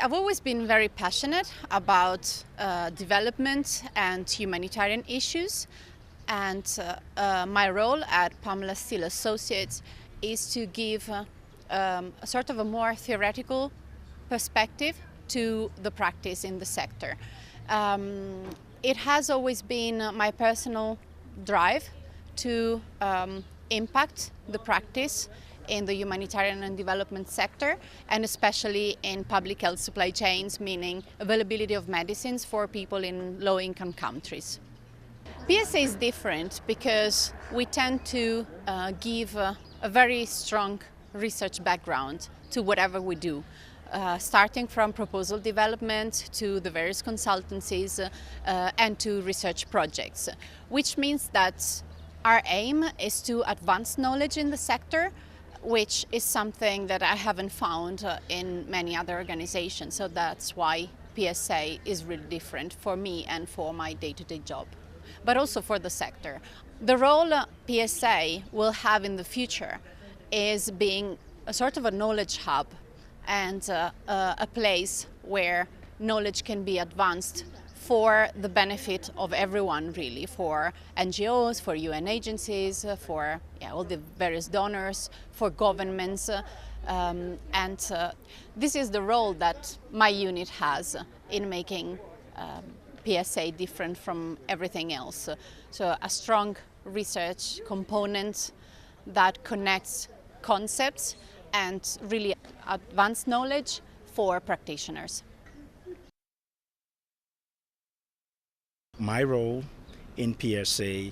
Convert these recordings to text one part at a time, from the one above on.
I've always been very passionate about development and humanitarian issues, and my role at Pamela Steele Associates is to give a sort of a more theoretical perspective to the practice in the sector. It has always been my personal drive to impact the practice in the humanitarian and development sector, and especially in public health supply chains, meaning availability of medicines for people in low-income countries. PSA is different because we tend to give a very strong research background to whatever we do. Starting from proposal development to the various consultancies and to research projects, which means that our aim is to advance knowledge in the sector, which is something that I haven't found in many other organizations. So that's why PSA is really different for me and for my day-to-day job, but also for the sector. The role PSA will have in the future is being a sort of a knowledge hub and a place where knowledge can be advanced for the benefit of everyone, really, for NGOs, for UN agencies, for all the various donors, for governments. This is the role that my unit has in making PSA different from everything else. So a strong research component that connects concepts and really advanced knowledge for practitioners. My role in PSA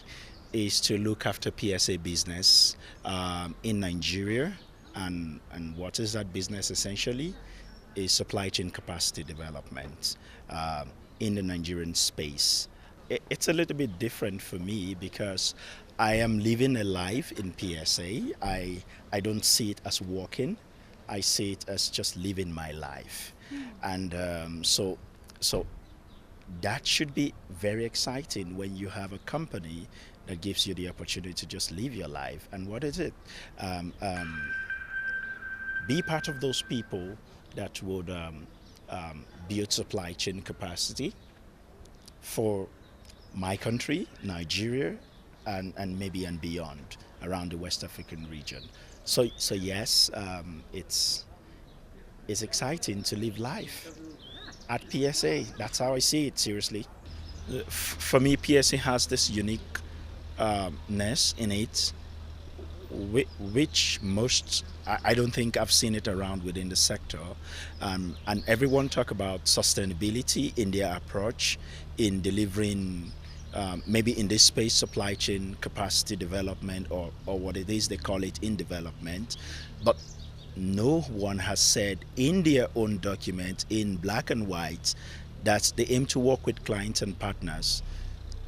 is to look after PSA business in Nigeria, and what is that business essentially? Is supply chain capacity development in the Nigerian space. It's a little bit different for me because I am living a life in PSA. I don't see it as working. I see it as just living my life. And so that should be very exciting when you have a company that gives you the opportunity to just live your life. And what is it? Be part of those people that would build supply chain capacity for my country, Nigeria, and maybe and beyond around the West African region. So yes, it's exciting to live life at PSA. That's how I see it, seriously. For me, PSA has this uniqueness in it, which I don't think I've seen it around within the sector. And everyone talk about sustainability in their approach in delivering maybe in this space supply chain capacity development, or what it is they call it in development. But no one has said in their own document in black and white that they aim to work with clients and partners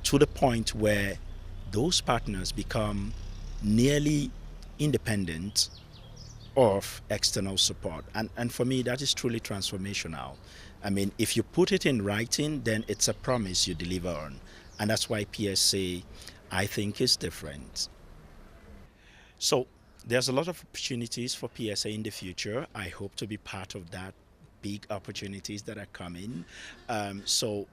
to the point where those partners become nearly independent of external support. And for me, that is truly transformational. I mean, if you put it in writing, then it's a promise you deliver on. And that's why PSA, I think, is different. So there's a lot of opportunities for PSA in the future. I hope to be part of that big opportunities that are coming. So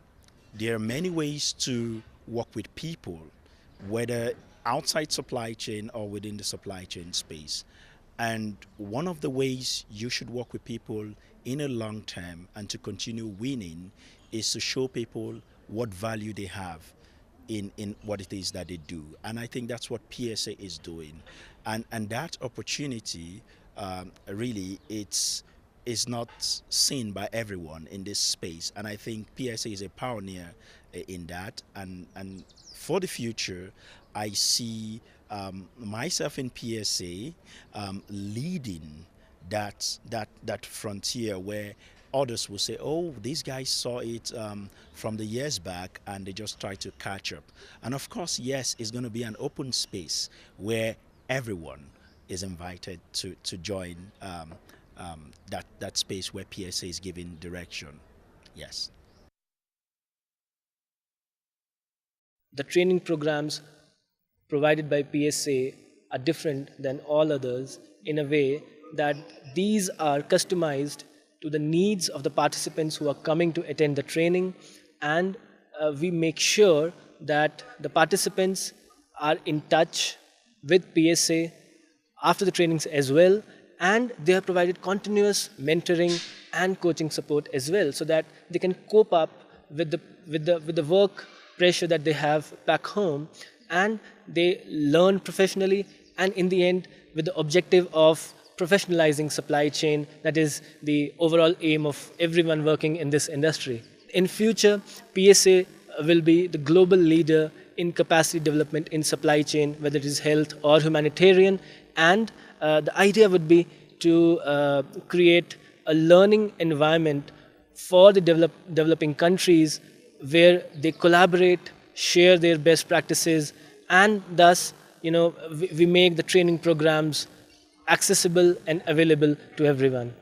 there are many ways to work with people, whether outside supply chain or within the supply chain space. And one of the ways you should work with people in a long term and to continue winning is to show people what value they have in what it is that they do. And I think that's what PSA is doing. And that opportunity really is not seen by everyone in this space. And I think PSA is a pioneer in that. And for the future, I see myself in PSA leading that frontier where others will say, oh, these guys saw it from the years back and they just try to catch up. And of course, yes, it's going to be an open space where everyone is invited to join that space where PSA is giving direction. Yes. The training programs provided by PSA are different than all others in a way that these are customized to the needs of the participants who are coming to attend the training, and we make sure that the participants are in touch with PSA after the trainings as well, and they are provided continuous mentoring and coaching support as well, so that they can cope up with the work pressure that they have back home, and they learn professionally, and in the end with the objective of professionalizing supply chain. That is the overall aim of everyone working in this industry. In future, PSA will be the global leader in capacity development in supply chain, whether it is health or humanitarian, and the idea would be to create a learning environment for the developing countries where they collaborate, share their best practices, and thus, we make the training programs accessible and available to everyone.